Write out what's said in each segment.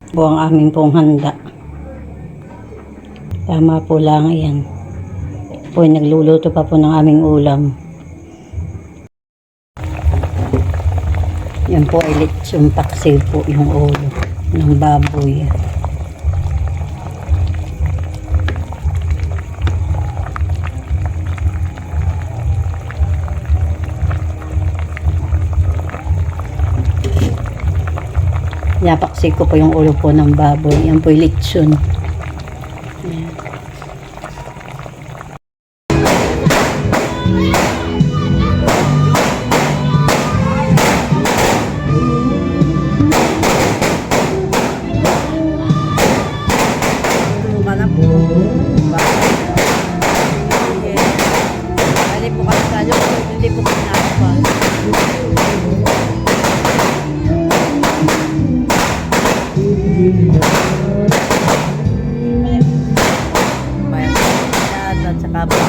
po ang aming pong handa. Tama po lang yan. Po nagluluto pa po ng aming ulam. Yan po ay lechon paksiw po yung ulo ng baboy. Yapaksik ko po yung ulo po ng baboy. Yan po yung lechon. Yan. Hindi po kami nakapal. Bayan at saka ba?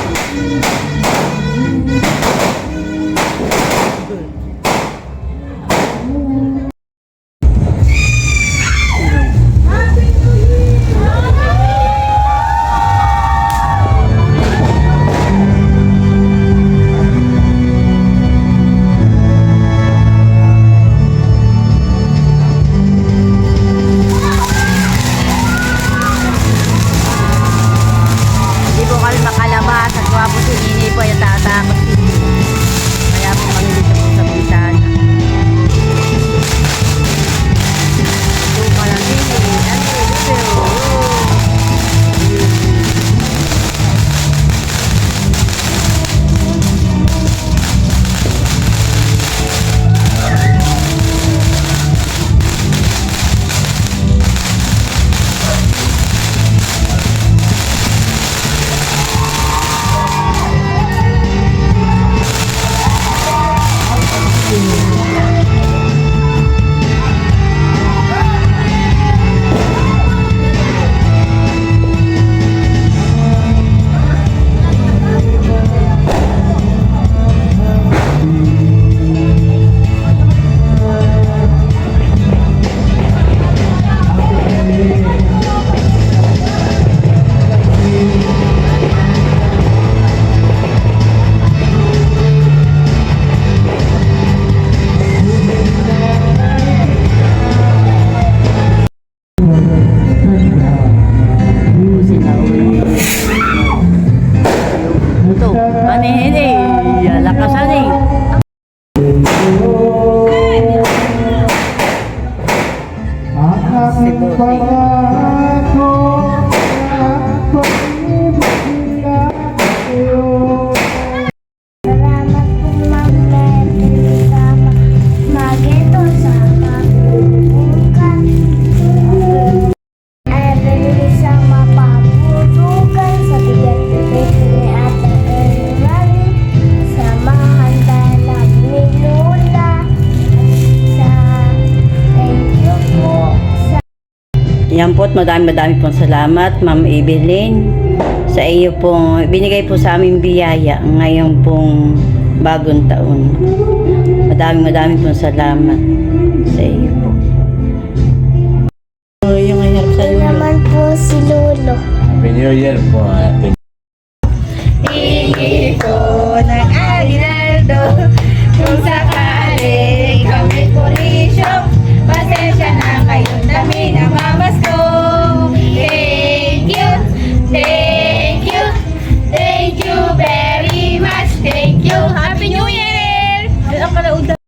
Yan po at madami pong salamat Ma'am Evelyn sa iyo pong binigay po sa aming biyaya ngayong pong bagong taon. Madami pong salamat sa iyo po. Yung hirap sa Lolo. Naman po si Lolo. Happy New Year po. Hingi ko ng aguinaldo kung sakali kami pulisyo. Pasensya na kayo dami na mamas ko. Thank you very much. Thank you. Happy New Year! Ang kalaudan.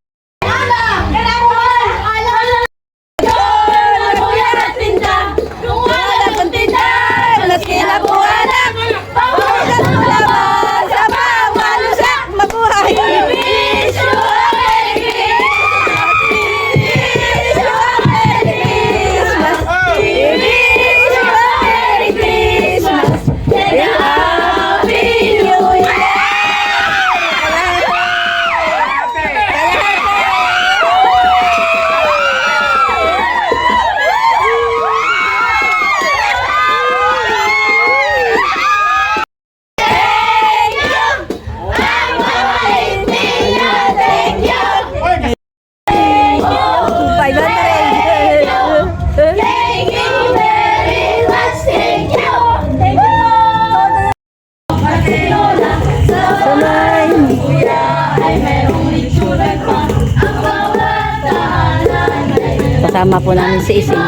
po namin sa isin.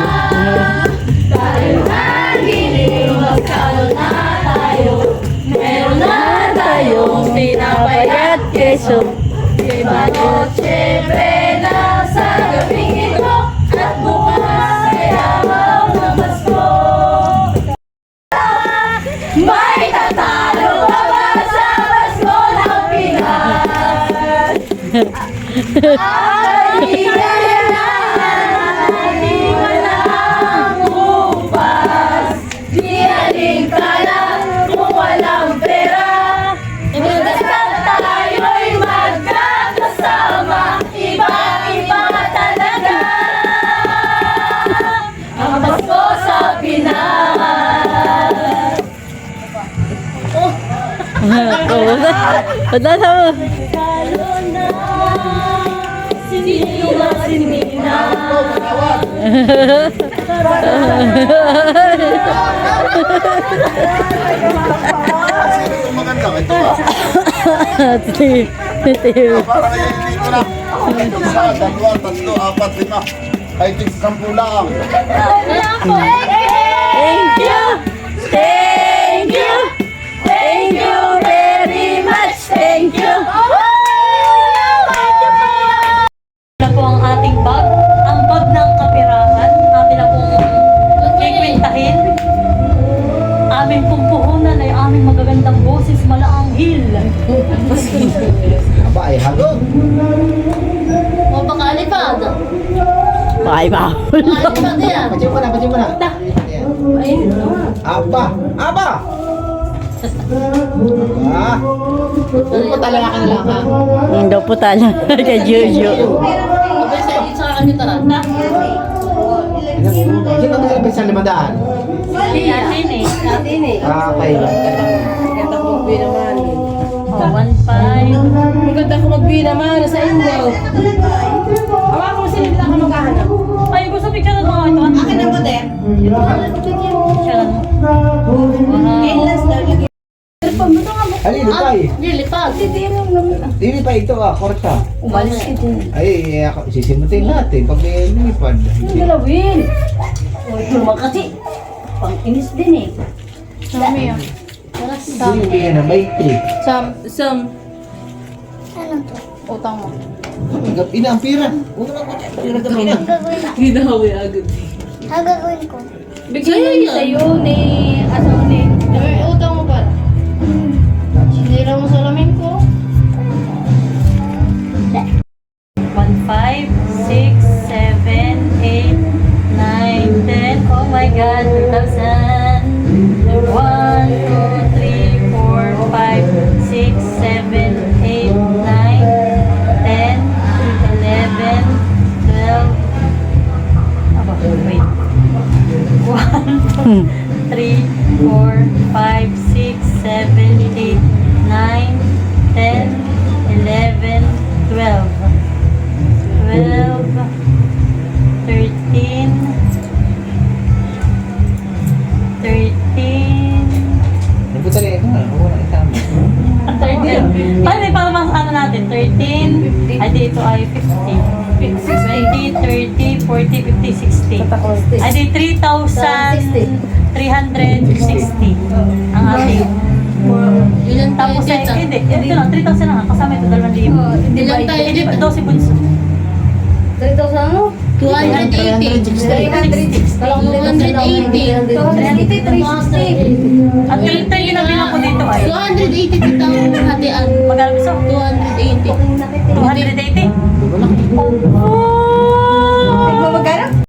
Meron na tayong tinapay at keso. Iba noche buena sa gabing ito. At bukas ay araw ng Pasko. May tatalo ka ba sa Pasko ng Pinas? Ay, kailangan di walang upas. Di aling ka lang kung walang pera. Basta tayo'y magkakasama. Iba-iba talaga ang Pasko sa Pinas. Wala na mo. Sino na sinina? Maganda, ito ba? Para kaya hindi ko na. Isa, dalawa, tatlo, apat, lima. Kahit yung 10 lang. Thank you! Thank you! Thank you very much! Thank you! Na po ang ating bag, ang bag ng kapirahan, atin na pong kikwintahin. Aming pong puhunan ay aming magagandang boses, malaanghil. Aba, ay hagod. O baka alipad. Bye, ba? Alipad yan. Pachin mo na, pachin mo na. Ayun. Aba, aba! Ah, Ano talaga ka na lang ha? Hindi po tala kay Jojo. Abay sa isa ka nito na. sino tayo ba sa 500? Atin eh. Ah, okay. Ganda ko magbi naman. 1.5. Maganda ko magbi naman sa inyo. Hawa ko sila nila ka maghahanap. Ay, gusto picture mo ito. Akin ang model. Picture mo. Endless daw lagi. Ay, lipay. Lilipad. Dili pa ito ah, korta. Umalis ka din. Ay, ako, sisimutin natin pag may lumipad. Galawin. O, ito naman kasi. Pang-inis din eh. Sami ah. Dili bigyan ng 20. Sam. Ano to? Utang mo. Gabi na ang pira. Huwag na ako. Pira gabi na. Ginawi agad. Gagawin ko. Bigyan mo sa'yo ni asawa ni. Utang mo para. Sinira mo sa lamin ko. 1, 5, 6, 7, 8, 9, 10. Oh my God, 2,000. 1, 2, 3, 4, 5, 6, 7, 8, 9, 10, 11, 12. Aba, wait. 1, 2, 3, 4, 5, 6, 7, 8, 9, 10, 11, 12. 12, 13, 13, Nagpunta rin ito nga. Huwag na itama. 13. Ay, para mas ano natin, 13. Ay, dito ay 50. 20, 30, 40, 50, 60. Ay, di 3,360 ang ating. Tapos ay, hindi, ito lang, 3,000 lang. Kasama ito, 2,000. Ilan tayo Hindi, dito? 12 bunso. 3,000 ano? 360. Kalang 280. 360. At 3 ginabilang ko dito ay. 280 titang hatian. Magkano gusto? 280. 280?